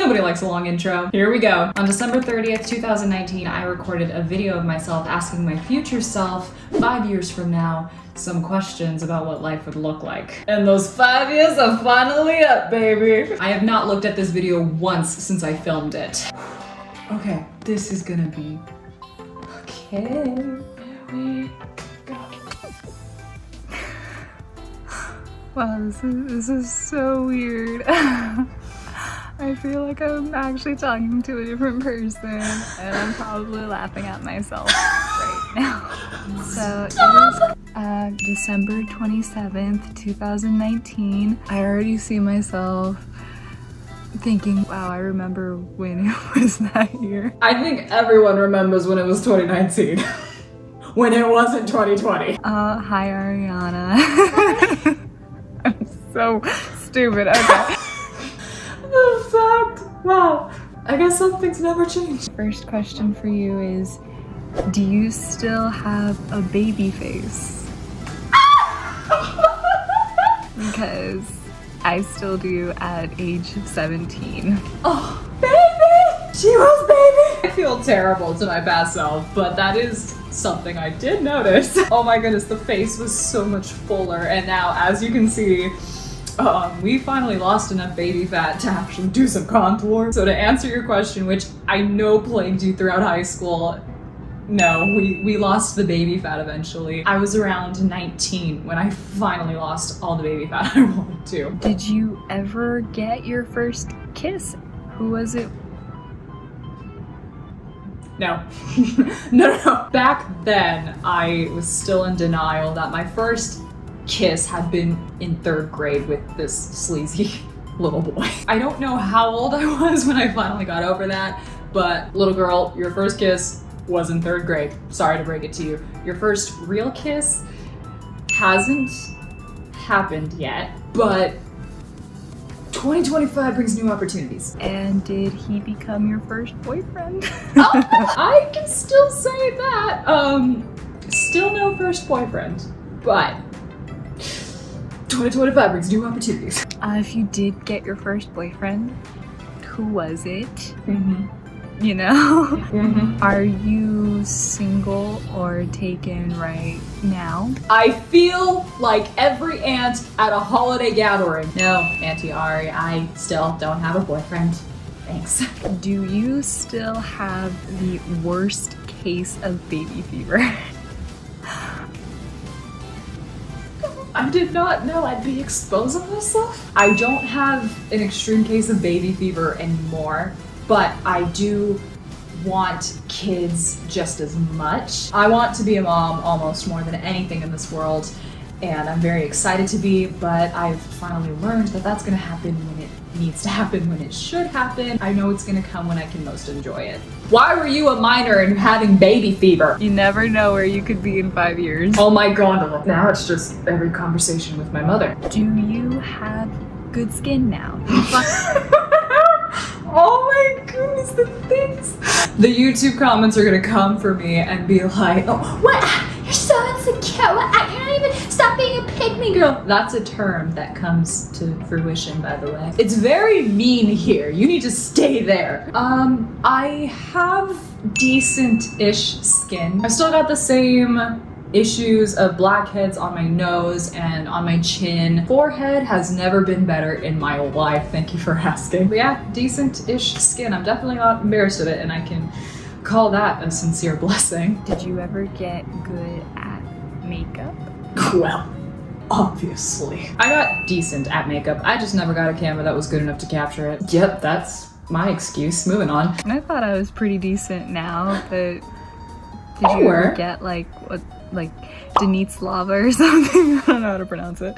Nobody likes a long intro. Here we go. On December 30th, 2019, I recorded a video of myself asking my future self, 5 years from now, some questions about what life would look like. And those 5 years are finally up, baby. I have not looked at this video once since I filmed it. Okay, this is gonna be... Okay, here we go. Wow, this is so weird. I feel like I'm actually talking to a different person and I'm probably laughing at myself right now. So it is December 27th, 2019. I already see myself thinking, wow, I remember when it was that year. I think everyone remembers when it was 2019. When it wasn't 2020. Hi Ariana. I'm so stupid, okay. The fact, wow. I guess some things never change. First question for you is, do you still have a baby face? Because I still do at age 17. Oh, baby! She was baby! I feel terrible to my past self, but that is something I did notice. Oh my goodness, the face was so much fuller, and now, as you can see, we finally lost enough baby fat to actually do some contour. So to answer your question, which I know plagued you throughout high school, no, we lost the baby fat eventually. I was around 19 when I finally lost all the baby fat I wanted to. Did you ever get your first kiss? Who was it? No. No. Back then, I was still in denial that my first kiss had been in 3rd grade with this sleazy little boy. I don't know how old I was when I finally got over that, but little girl, your first kiss was in 3rd grade. Sorry to break it to you. Your first real kiss hasn't happened yet, but 2025 brings new opportunities. And did he become your first boyfriend? I can still say that. Still no first boyfriend, but 2025 brings new opportunities. If you did get your first boyfriend, who was it? Mm-hmm. You know? Mm-hmm. Are you single or taken right now? I feel like every aunt at a holiday gathering. No, Auntie Ari, I still don't have a boyfriend. Thanks. Do you still have the worst case of baby fever? I did not know I'd be exposing myself. I don't have an extreme case of baby fever anymore, but I do want kids just as much. I want to be a mom almost more than anything in this world, and I'm very excited to be, but I've finally learned that that's gonna happen when it needs to happen, when it should happen. I know it's gonna come when I can most enjoy it. Why were you a minor and having baby fever? You never know where you could be in 5 years. Oh my god, now it's just every conversation with my mother. Do you have good skin now? Oh my goodness, the things. The YouTube comments are gonna come for me and be like, oh, what? You're so insecure. What? I can't even stop being a pygmy girl. That's a term that comes to fruition, by the way. It's very mean here. You need to stay there. I have decent-ish skin. I still got the same issues of blackheads on my nose and on my chin. Forehead has never been better in my life. Thank you for asking. But yeah, decent-ish skin. I'm definitely not embarrassed of it, and I can call that a sincere blessing. Did you ever get good at makeup? Well, obviously. I got decent at makeup. I just never got a camera that was good enough to capture it. Yep, that's my excuse. Moving on. And I thought I was pretty decent now, but did you ever get like Denitslava or something? I don't know how to pronounce it.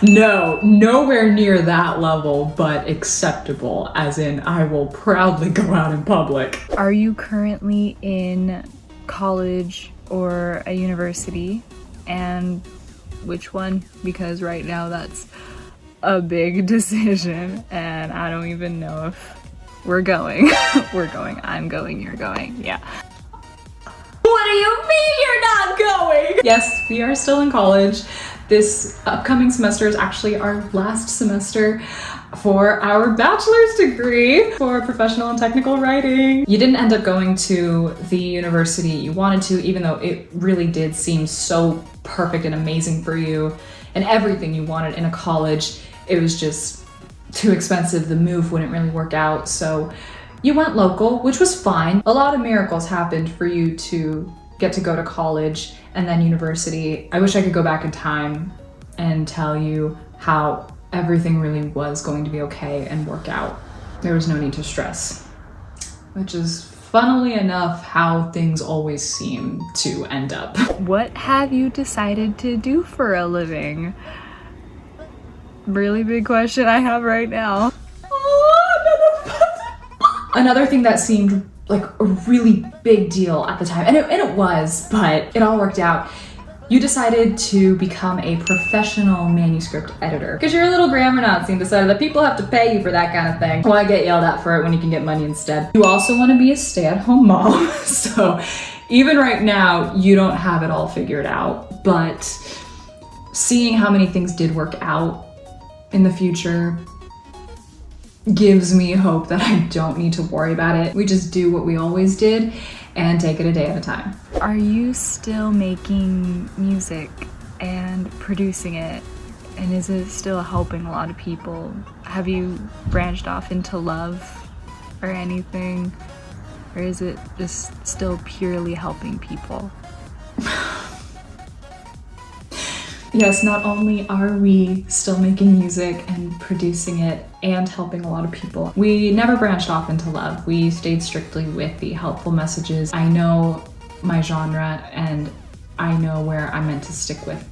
No, nowhere near that level, but acceptable, as in I will proudly go out in public. Are you currently in college or a university? And which one? Because right now that's a big decision and I don't even know if we're going. We're going, I'm going, you're going, yeah. What do you mean you're not going? Yes, we are still in college. This upcoming semester is actually our last semester for our bachelor's degree for professional and technical writing. You didn't end up going to the university you wanted to, even though it really did seem so perfect and amazing for you and everything you wanted in a college. It was just too expensive. The move wouldn't really work out. So you went local, which was fine. A lot of miracles happened for you to get to go to college and then university. I wish I could go back in time and tell you how everything really was going to be okay and work out. There was no need to stress, which is funnily enough how things always seem to end up. What have you decided to do for a living? Really big question I have right now. Another thing that seemed like a really big deal at the time, and it was, but it all worked out. You decided to become a professional manuscript editor because you're a little grammar Nazi and decided that people have to pay you for that kind of thing. Why get yelled at for it when you can get money instead? You also want to be a stay-at-home mom. So even right now, you don't have it all figured out, but seeing how many things did work out in the future gives me hope that I don't need to worry about it. We just do what we always did and take it a day at a time. Are you still making music and producing it? And is it still helping a lot of people? Have you branched off into love or anything? Or is it just still purely helping people? Yes, not only are we still making music and producing it and helping a lot of people, we never branched off into love. We stayed strictly with the helpful messages. I know my genre and I know where I'm meant to stick with,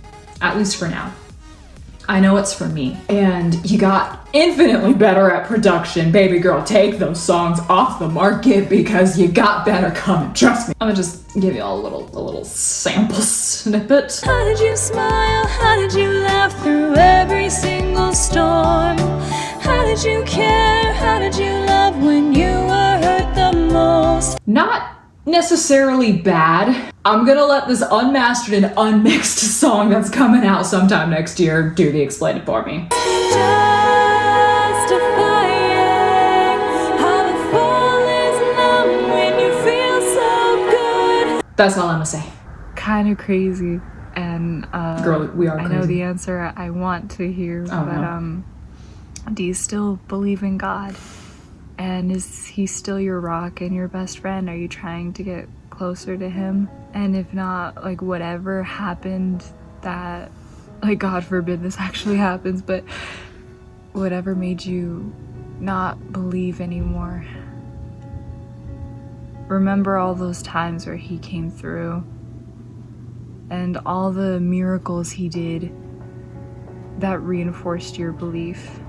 at least for now. I know it's for me. And you got infinitely better at production. Baby girl, take those songs off the market because you got better coming, trust me. I'm gonna just give you all a little sample snippet. How did you smile? How did you laugh through every single storm? How did you care? How did you love when you were hurt the most? Not necessarily bad. I'm gonna let this unmastered and unmixed song that's coming out sometime next year do the explain it for me. Justifying how the fall is numb when you feel so good. That's all I'm gonna say. Kind of crazy. And Girl, we are I crazy. know the answer I want to hear, Oh, but no. Do you still believe in God? And is he still your rock and your best friend? Are you trying to get closer to him? And if not, like whatever happened that, like God forbid this actually happens, but whatever made you not believe anymore, remember all those times where he came through and all the miracles he did that reinforced your belief.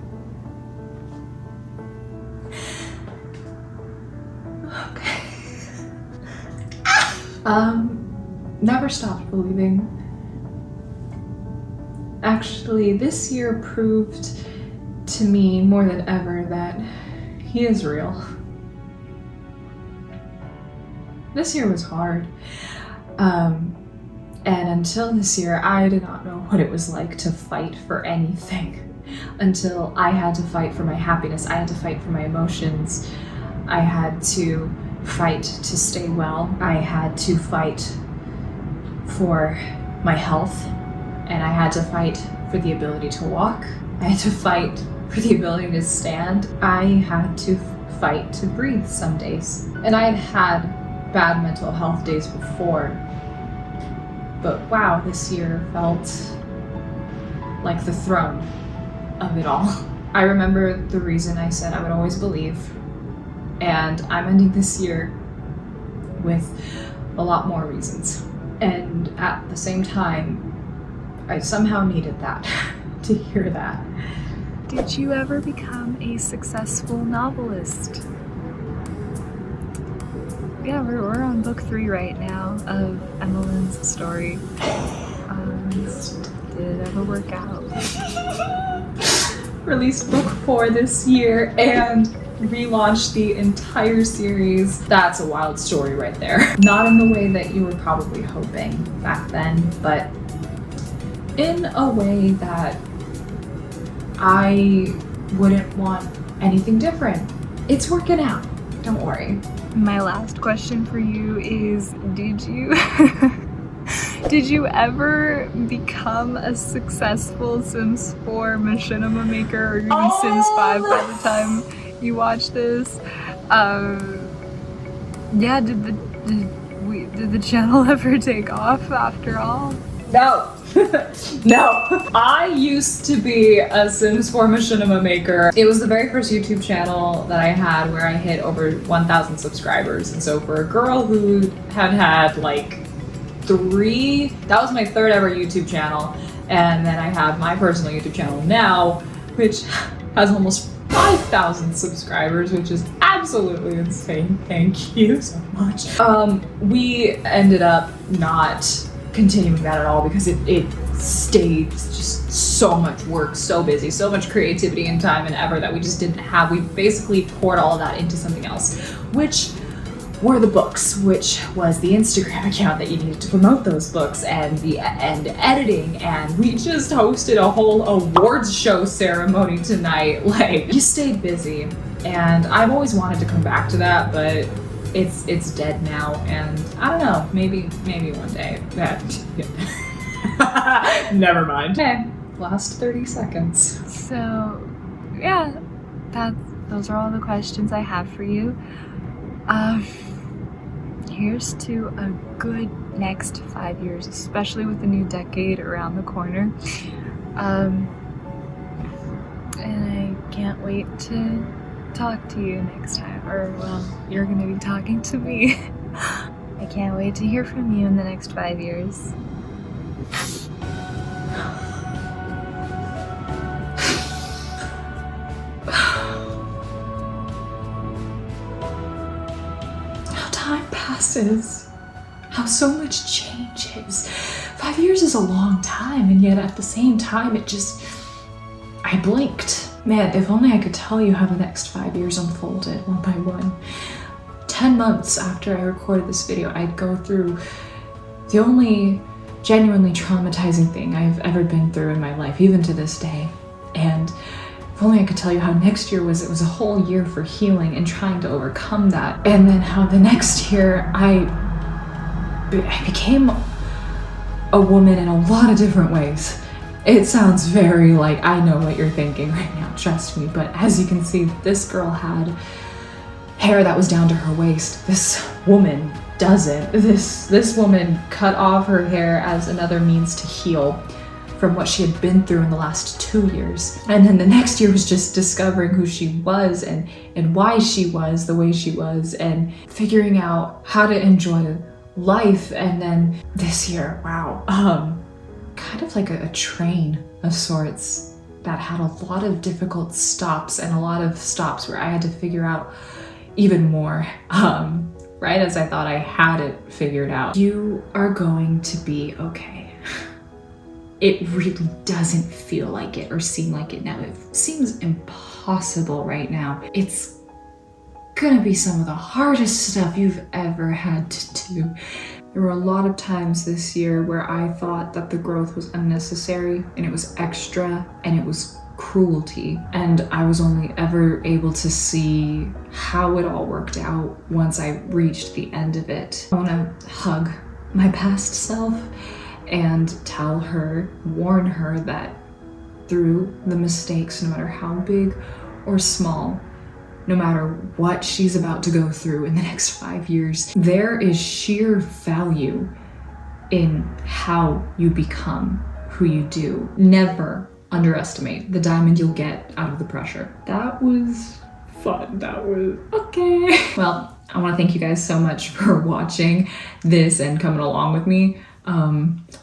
Never stopped believing. Actually, this year proved to me more than ever that he is real. This year was hard. And until this year, I did not know what it was like to fight for anything. Until I had to fight for my happiness, I had to fight for my emotions, I had to fight to stay well, I had to fight for my health, and I had to fight for the ability to walk. I had to fight for the ability to stand. I had to fight to breathe some days. And I had had bad mental health days before, but wow, this year felt like the throne of it all. I remember the reason I said I would always believe, and I'm ending this year with a lot more reasons. And at the same time, I somehow needed that, to hear that. Did you ever become a successful novelist? Yeah, we're on book 3 right now of Emmeline's story. Did it ever work out? Released book 4 this year and relaunched the entire series. That's a wild story right there. Not in the way that you were probably hoping back then, but in a way that I wouldn't want anything different. It's working out, don't worry. My last question for you is, did you did you ever become a successful Sims 4 machinima maker, or even Sims 5 by the time you watch this? Yeah, did the channel ever take off after all? No. No. I used to be a Sims 4 machinima maker. It was the very first YouTube channel that I had where I hit over 1,000 subscribers. And so for a girl who had like 3, that was my 3rd ever YouTube channel. And then I have my personal YouTube channel now, which has almost 5,000 subscribers, which is absolutely insane. Thank you so much. We ended up not continuing that at all because it stayed just so much work, so busy, so much creativity and time and effort that we just didn't have. We basically poured all of that into something else, which were the books, which was the Instagram account that you needed to promote those books, and editing, and we just hosted a whole awards show ceremony tonight. Like, you stayed busy, and I've always wanted to come back to that, but it's dead now, and I don't know, maybe one day. Never mind. Okay, last 30 seconds. So, yeah, those are all the questions I have for you. Here's to a good next 5 years, especially with the new decade around the corner. And I can't wait to talk to you next time, or well, you're gonna be talking to me. I can't wait to hear from you in the next 5 years. How time passes, how so much changes. 5 years is a long time, and yet at the same time I blinked. Man, if only I could tell you how the next 5 years unfolded one by one. 10 months after I recorded this video, I'd go through the only genuinely traumatizing thing I've ever been through in my life, even to this day. And if only I could tell you how next year was, it was a whole year for healing and trying to overcome that. And then how the next year I became a woman in a lot of different ways. It sounds very like I know what you're thinking right now, trust me, but as you can see, this girl had hair that was down to her waist. This woman doesn't. This woman cut off her hair as another means to heal from what she had been through in the last 2 years. And then the next year was just discovering who she was and why she was the way she was, and figuring out how to enjoy life. And then this year, wow, kind of like a train of sorts that had a lot of difficult stops, and a lot of stops where I had to figure out even more, right as I thought I had it figured out. You are going to be okay. It really doesn't feel like it or seem like it now. It seems impossible right now. It's gonna be some of the hardest stuff you've ever had to do. There were a lot of times this year where I thought that the growth was unnecessary, and it was extra, and it was cruelty, and I was only ever able to see how it all worked out once I reached the end of it. I want to hug my past self and tell her, warn her that through the mistakes, no matter how big or small, no matter what she's about to go through in the next 5 years, there is sheer value in how you become who you do. Never underestimate the diamond you'll get out of the pressure. That was fun. That was okay. Well, I want to thank you guys so much for watching this and coming along with me.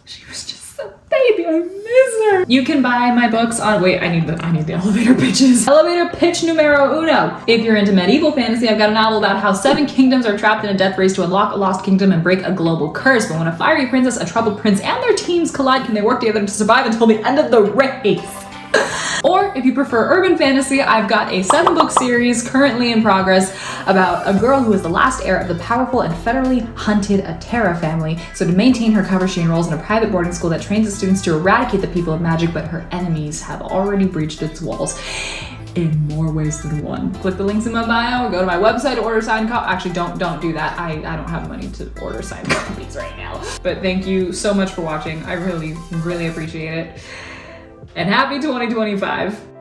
She was just a baby. I miss her. You can buy my books on, wait, I need the elevator pitches. Elevator pitch numero uno. If you're into medieval fantasy, I've got a novel about how 7 kingdoms are trapped in a death race to unlock a lost kingdom and break a global curse. But when a fiery princess, a troubled prince, and their teams collide, can they work together to survive until the end of the race? Or if you prefer urban fantasy, I've got a 7-book series currently in progress about a girl who is the last heir of the powerful and federally hunted Atera family. So to maintain her cover, she enrolls in a private boarding school that trains the students to eradicate the people of magic, but her enemies have already breached its walls in more ways than one. Click the links in my bio, go to my website to order signed copies. Actually, don't do that. I don't have money to order signed copies right now. But thank you so much for watching. I really, really appreciate it. And happy 2025.